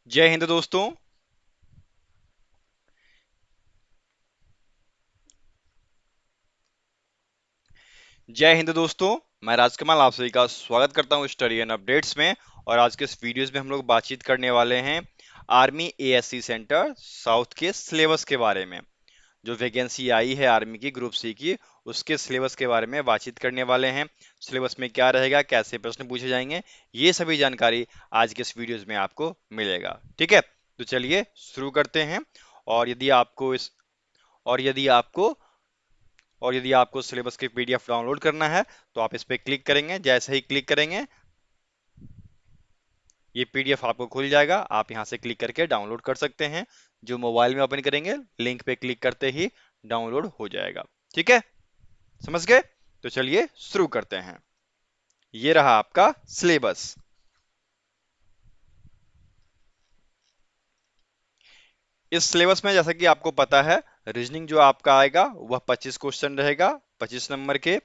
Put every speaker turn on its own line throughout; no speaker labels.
जय हिंद दोस्तों। जय हिंद दोस्तों। मैं राजकमल आप सभी का स्वागत करता हूं स्टडी एंड अपडेट्स में। और आज के इस वीडियोस में हम लोग बातचीत करने वाले हैं आर्मी एएससी सेंटर साउथ के सिलेबस के बारे में। जो वैकेंसी आई है आर्मी की ग्रुप सी की, उसके सिलेबस के बारे में बातचीत करने वाले हैं। सिलेबस में क्या रहेगा, कैसे प्रश्न पूछे जाएंगे, ये सभी जानकारी आज के इस वीडियोस में आपको मिलेगा। ठीक है, तो चलिए शुरू करते हैं। और यदि आपको इस और यदि आपको और यदि आपको सिलेबस की पीडीएफ डाउनलोड करना है तो आप इस पर क्लिक करेंगे। जैसे ही क्लिक करेंगे ये पीडीएफ आपको खुल जाएगा, आप यहां से क्लिक करके डाउनलोड कर सकते हैं। जो मोबाइल में ओपन करेंगे लिंक पे क्लिक करते ही डाउनलोड हो जाएगा। ठीक है, समझ गए? तो चलिए शुरू करते हैं। ये रहा आपका सिलेबस। इस सिलेबस में जैसा कि आपको पता है, रीजनिंग जो आपका आएगा वह 25 क्वेश्चन रहेगा, 25 नंबर के।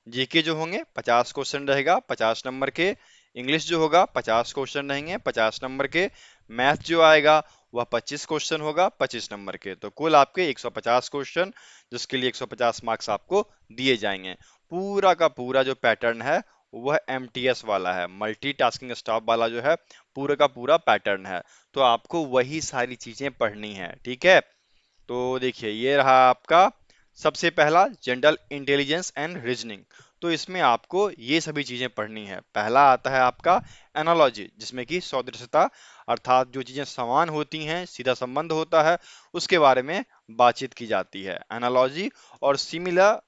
जीके जो होंगे 50 क्वेश्चन रहेगा, 50 नंबर के। इंग्लिश जो होगा 50 क्वेश्चन रहेंगे, 50 नंबर के। मैथ जो आएगा वह 25 क्वेश्चन होगा, 25 नंबर के। तो कुल आपके 150 क्वेश्चन, जिसके लिए 150 मार्क्स आपको दिए जाएंगे। पूरा का पूरा जो पैटर्न है वह एमटीएस वाला है, मल्टीटास्किंग स्टाफ वाला जो है पूरा का पूरा पैटर्न है। तो आपको वही सारी चीजें पढ़नी है। ठीक है, तो देखिए ये रहा आपका सबसे पहला जनरल इंटेलिजेंस एंड रीजनिंग। तो इसमें आपको ये सभी चीजें पढ़नी है। पहला आता है आपका एनालॉजी, जिसमें कि सदृशता, अर्थात जो चीजें समान होती हैं, सीधा संबंध होता है, उसके बारे में बातचीत की जाती है। एनालॉजी और सिमिलर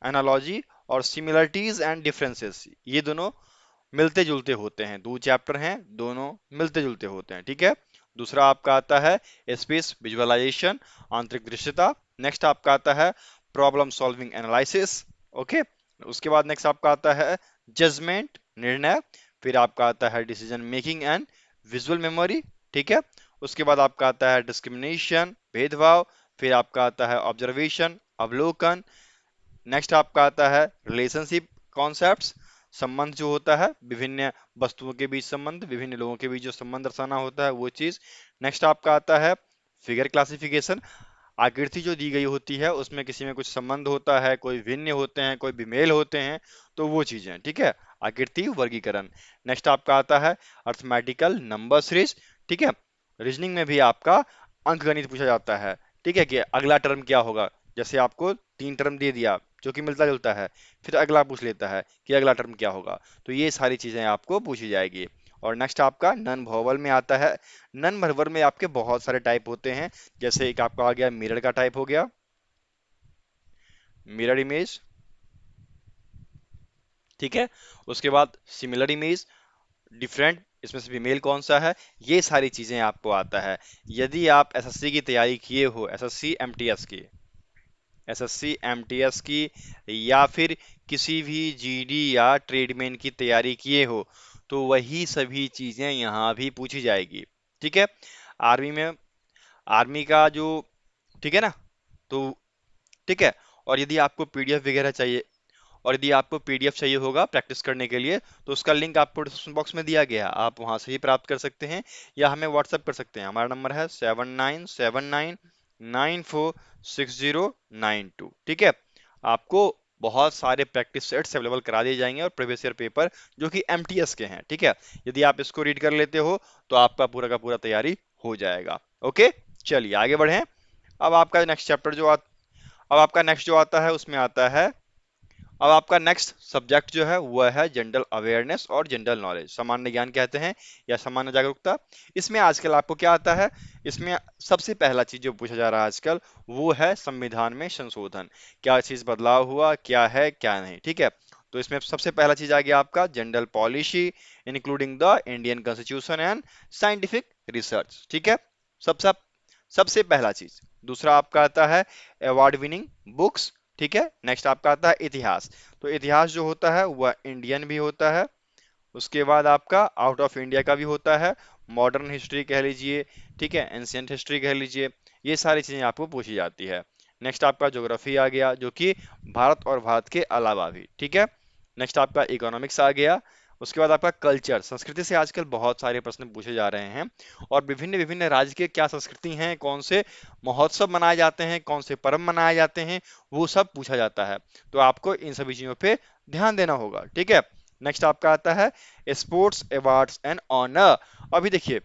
एनालॉजी और सिमिलरिटीज एंड डिफरेंसेस, ये दोनों मिलते जुलते होते हैं। दो चैप्टर हैं, दोनों मिलते जुलते होते हैं। ठीक है, दूसरा आपका आता है स्पेस विजुअलाइजेशन, आंतरिक दृश्यता। नेक्स्ट आपका आता है प्रॉब्लम सॉल्विंग एनालिसिस। ओके, उसके बाद नेक्स्ट आपका आता है जजमेंट, निर्णय। फिर आपका आता है decision making and visual memory. ठीक है, उसके बाद आपका आता है डिस्क्रिमिनेशन, भेदभाव। फिर आपका आता है ऑब्जर्वेशन, अवलोकन। नेक्स्ट आपका आता है रिलेशनशिप कॉन्सेप्ट्स, संबंध जो होता है विभिन्न वस्तुओं के बीच संबंध, विभिन्न लोगों के बीच जो संबंध दर्शाना होता है वो चीज। नेक्स्ट आपका आता है फिगर क्लासिफिकेशन, आकृति जो दी गई होती है उसमें किसी में कुछ संबंध होता है, कोई भिन्न होते हैं, कोई विमेल होते हैं, तो वो चीजें। ठीक है, आकृति वर्गीकरण। नेक्स्ट आपका आता है अर्थमेटिकल नंबर सीरीज। ठीक है, रीजनिंग में भी आपका अंकगणित पूछा जाता है। ठीक है, कि अगला टर्म क्या होगा। जैसे आपको 3 टर्म दे दिया जो कि मिलता जुलता है, फिर अगला पूछ लेता है कि अगला टर्म क्या होगा। तो ये सारी चीजें आपको पूछी जाएगी। और नेक्स्ट आपका नन वर्बल में आता है। नन वर्बल में आपके बहुत सारे टाइप होते हैं। जैसे एक आपका आ गया मिरर का टाइप हो गया, मिरर इमेज। ठीक है, उसके बाद सिमिलर इमेज, डिफरेंट, इसमें से फीमेल कौन सा है, ये सारी चीजें आपको आता है। यदि आप एसएससी की तैयारी किए हो, एसएससी एमटीएस की, या फिर किसी भी जीडी या ट्रेडमेन की तैयारी किए हो, तो वही सभी चीजें यहाँ भी पूछी जाएगी। ठीक है, आर्मी में, आर्मी का जो, ठीक है ना, तो ठीक है। और यदि आपको पीडीएफ वगैरह चाहिए, और यदि आपको पीडीएफ चाहिए होगा प्रैक्टिस करने के लिए, तो उसका लिंक आपको डिस्क्रिप्शन बॉक्स में दिया गया है, आप वहां से ही प्राप्त कर सकते हैं, या हमें व्हाट्सएप कर सकते हैं। हमारा नंबर है 7979946092। ठीक है, आपको बहुत सारे प्रैक्टिस सेट्स अवेलेबल करा दिए जाएंगे और प्रीवियस ईयर पेपर जो कि एमटीएस के हैं। ठीक है, यदि आप इसको रीड कर लेते हो तो आपका पूरा का पूरा तैयारी हो जाएगा। ओके, चलिए आगे बढ़ें। अब आपका नेक्स्ट चैप्टर जो अब आपका नेक्स्ट जो आता है उसमें आता है, अब आपका नेक्स्ट सब्जेक्ट जो है वह है जनरल अवेयरनेस और जनरल नॉलेज, सामान्य ज्ञान कहते हैं या सामान्य जागरूकता। इसमें आजकल आपको क्या आता है, इसमें सबसे पहला चीज जो पूछा जा रहा है आजकल वो है संविधान में संशोधन। क्या चीज बदलाव हुआ, क्या है क्या नहीं। ठीक है, तो इसमें सबसे पहला चीज आ गया आपका general policy including the Indian constitution and scientific research. ठीक है, सबसे सबसे पहला चीज। दूसरा आपका आता है अवार्ड विनिंग बुक्स। ठीक है, नेक्स्ट आपका आता है इतिहास। तो इतिहास जो होता है वह इंडियन भी होता है, उसके बाद आपका आउट ऑफ इंडिया का भी होता है, मॉडर्न हिस्ट्री कह लीजिए, ठीक है, एंशियंट हिस्ट्री कह लीजिए, ये सारी चीजें आपको पूछी जाती है। नेक्स्ट आपका ज्योग्राफी आ गया, जो कि भारत और भारत के अलावा भी। ठीक है, नेक्स्ट आपका इकोनॉमिक्स आ गया, उसके बाद आपका कल्चर, संस्कृति से आजकल बहुत सारे प्रश्न पूछे जा रहे हैं और विभिन्न विभिन्न राज्य के क्या संस्कृति हैं, कौन से महोत्सव मनाए जाते हैं, कौन से पर्व मनाए जाते हैं, वो सब पूछा जाता है। तो आपको इन सभी चीजों पे ध्यान देना होगा, ठीक है। नेक्स्ट आपका आता है स्पोर्ट्स अवार्ड्स एंड ऑनर। अभी देखिए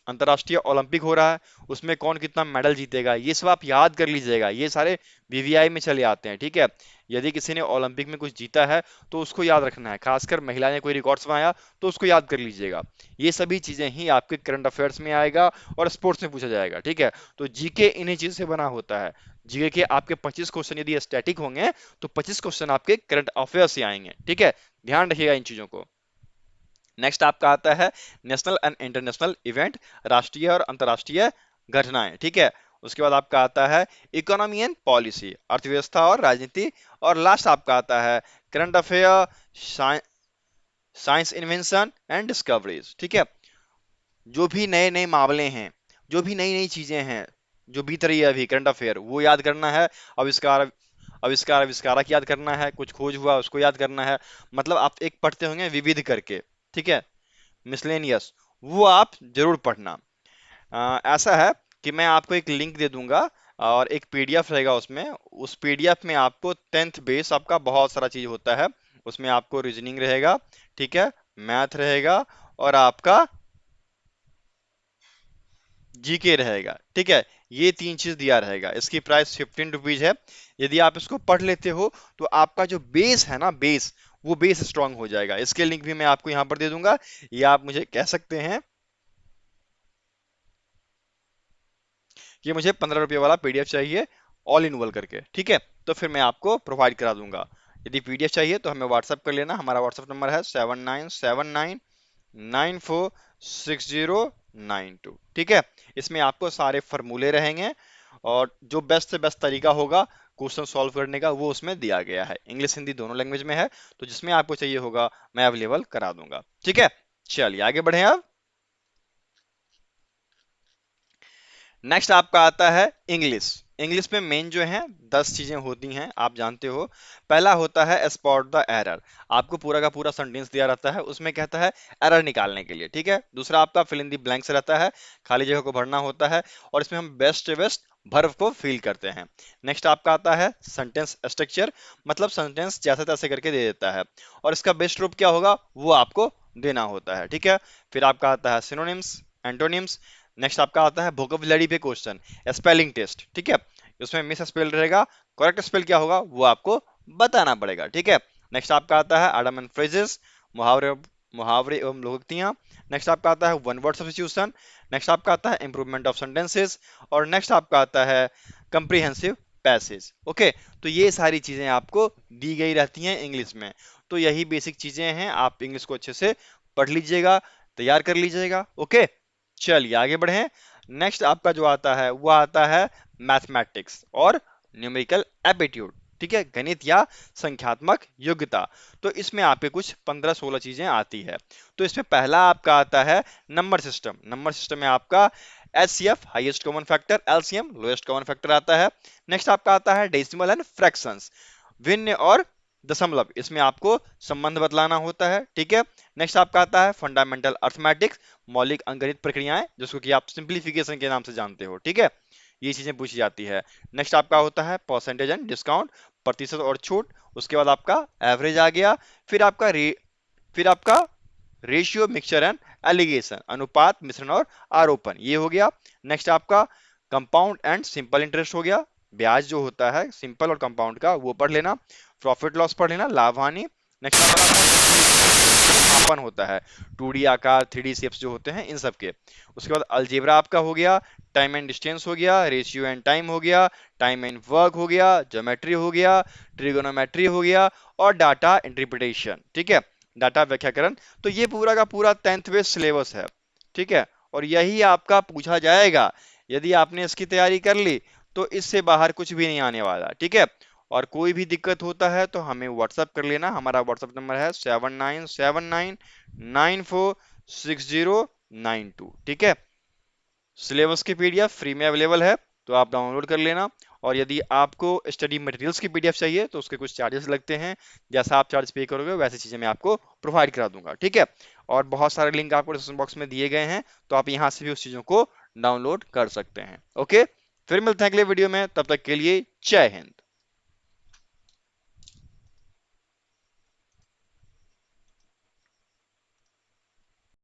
अंतर्राष्ट्रीय ओलंपिक हो रहा है, उसमें कौन कितना मेडल जीतेगा ये सब आप याद कर लीजिएगा, ये सारे वीवीआई में चले आते हैं, ठीक है। यदि किसी ने ओलंपिक में कुछ जीता है तो उसको याद रखना है, खासकर महिला ने कोई रिकॉर्ड्स बनाया तो उसको याद कर लीजिएगा। ये सभी चीजें ही आपके करंट अफेयर्स में आएगा और स्पोर्ट्स में पूछा जाएगा, ठीक है। तो जीके इन्हीं चीज से बना होता है। जीके के आपके 25 क्वेश्चन यदि स्टैटिक होंगे तो 25 क्वेश्चन आपके करंट अफेयर्स से आएंगे, ठीक है। ध्यान रखिएगा इन चीजों को। नेक्स्ट आपका आता है नेशनल एंड इंटरनेशनल इवेंट, राष्ट्रीय और अंतर्राष्ट्रीय घटनाएं, ठीक है। उसके बाद आपका आता है इकोनॉमी एंड पॉलिसी, अर्थव्यवस्था और राजनीति। और लास्ट आपका आता है current affair, science invention and discoveries, ठीक है। जो भी नए नए मामले हैं, जो भी नई नई चीजें हैं जो बीत रही है अभी करंट अफेयर, वो याद करना है। आविष्कार आविष्कारक याद करना है, कुछ खोज हुआ उसको याद करना है। मतलब आप एक पढ़ते होंगे विविध करके, ठीक है, मिसलेनियस, वो आप जरूर पढ़ना। ऐसा है कि मैं आपको एक लिंक दे दूंगा और एक पीडीएफ रहेगा उसमें, उस पीडीएफ में आपको 10th बेस आपका बहुत सारा चीज होता है, उसमें आपको रीजनिंग रहेगा, ठीक है, मैथ रहेगा और आपका जीके रहेगा, ठीक है। ये तीन चीज दिया रहेगा। इसकी प्राइस 15 रुपीज है। यदि आप इसको पढ़ लेते हो तो आपका जो बेस है ना, बेस, वो बेस स्ट्रांग हो जाएगा। इसके लिंक भी मैं आपको यहाँ पर दे दूंगा, या आप मुझे कह सकते हैं कि मुझे 15 रुपये वाला पीडीएफ चाहिए ऑल इन वन करके, ठीक है। तो फिर मैं आपको प्रोवाइड करा दूंगा। यदि पीडीएफ चाहिए तो हमें व्हाट्सअप कर लेना, हमारा व्हाट्सअप नंबर है 7979946092, ठीक है। इसमें आपको सारे फॉर्मूले रहेंगे और जो बेस्ट से बेस्ट तरीका होगा क्वेश्चन सॉल्व करने का वो उसमें दिया गया है। इंग्लिश हिंदी दोनों लैंग्वेज में है, तो जिसमें आपको चाहिए होगा मैं अवेलेबल करा दूंगा, ठीक है। चलिए आगे बढ़े अब। नेक्स्ट आपका आता है इंग्लिश। इंग्लिश में मेन जो है 10 चीजें होती हैं, आप जानते हो। पहला होता है स्पॉट द एरर, आपको पूरा का पूरा सेंटेंस दिया रहता है, उसमें कहता है एरर निकालने के लिए, ठीक है। दूसरा आपका फिल इन द ब्लैंक्स रहता है, खाली जगह को भरना होता है और इसमें हम बेस्ट बेस्ट वर्ब को फिल करते हैं। नेक्स्ट आपका आता है सेंटेंस स्ट्रक्चर, मतलब सेंटेंस जैसे तैसे करके दे देता है और इसका बेस्ट रूप क्या होगा वो आपको देना होता है, ठीक है। फिर आपका आता है सिनोनिम्स, एंटोनिम्स। नेक्स्ट आपका आता है वोकेबुलरी पे क्वेश्चन, स्पेलिंग टेस्ट, ठीक है। उसमें मिस स्पेल रहेगा, करेक्ट स्पेल क्या होगा वो आपको बताना पड़ेगा, ठीक है। नेक्स्ट आपका आता है एडम एंड फ्रेजेस, मुहावरे मुहावरे एवं लोकोक्तियां। नेक्स्ट आपका आता है वन वर्ड सब्स्टिट्यूशन। नेक्स्ट आपका आता है इंप्रूवमेंट ऑफ सेंटेंसेस और नेक्स्ट आपका आता है कंप्रीहेंसिव पैसेज, ओके। तो ये सारी चीजें आपको दी गई रहती हैं इंग्लिश में। तो यही बेसिक चीजें हैं, आप इंग्लिश को अच्छे से पढ़ लीजिएगा, तैयार कर लीजिएगा, ओके। चलिए आगे बढ़े। नेक्स्ट आपका जो आता है वो आता है मैथमेटिक्स और न्यूमेरिकल एप्टीट्यूड, ठीक है, गणित या संख्यात्मक योग्यता। तो इसमें आपके कुछ 15-16 चीजें आती है। तो इसमें पहला आपका आता है नंबर सिस्टम। नंबर सिस्टम में आपका HCF highest common factor, LCM lowest common factor आता है। नेक्स्ट आपका आता है डेसिमल एंड फ्रैक्शंस, भिन्न और दशमलव, इसमें आपको संबंध बतलाना होता है, ठीक है। नेक्स्ट आपका आता है फंडामेंटल अर्थमेटिक्स, मौलिक अंकगणित प्रक्रियाएं, जिसको कि आप सिंप्लीफिकेशन के नाम से जानते हो, ठीक है। ये चीजें पूछी जाती है। नेक्स्ट आपका होता है परसेंटेज एंड डिस्काउंट, प्रतिशत और छूट। उसके बाद आपका एवरेज आ गया। फिर आपका रेशियो, मिक्सचर एंड एलिगेशन, अनुपात, मिश्रण और आरोपण, ये हो गया। नेक्स्ट आपका कंपाउंड एंड सिंपल इंटरेस्ट हो गया, ब्याज जो होता है सिंपल और कंपाउंड का वो पढ़ लेना। प्रॉफिट लॉस पढ़ लेना, लाभ हानि। नेक्स्ट मापन होता है, 2D आकार, 3D शेप्स जो होते हैं इन सब के। उसके बाद अलजेब्रा आपका हो गया, टाइम एंड डिस्टेंस हो गया, रेशियो एंड टाइम हो गया, टाइम एंड वर्क हो गया, ज्योमेट्री हो गया, ट्रिगोनोमेट्री हो गया और डाटा इंटरप्रिटेशन, ठीक है, डाटा व्याख्याकरण। तो ये पूरा का पूरा 10th बेस सिलेबस है, ठीक है। और यही आपका पूछा जाएगा। यदि आपने इसकी तैयारी कर ली तो इससे बाहर कुछ भी नहीं आने वाला, ठीक है। और कोई भी दिक्कत होता है तो हमें व्हाट्सअप कर लेना, हमारा व्हाट्सअप नंबर है 7979946092, ठीक है। सिलेबस की पीडीएफ फ्री में अवेलेबल है तो आप डाउनलोड कर लेना और यदि आपको स्टडी मटेरियल्स की पीडीएफ चाहिए तो उसके कुछ चार्जेस लगते हैं, जैसा आप चार्ज पे करोगे वैसी चीजें मैं आपको प्रोवाइड करा दूंगा, ठीक है। और बहुत सारे लिंक आपको डिस्क्रिप्शन बॉक्स में दिए गए हैं, तो आप यहाँ से भी उस चीजों को डाउनलोड कर सकते हैं। ओके, फिर मिलते हैं अगले वीडियो में, तब तक के लिए जय हिंद।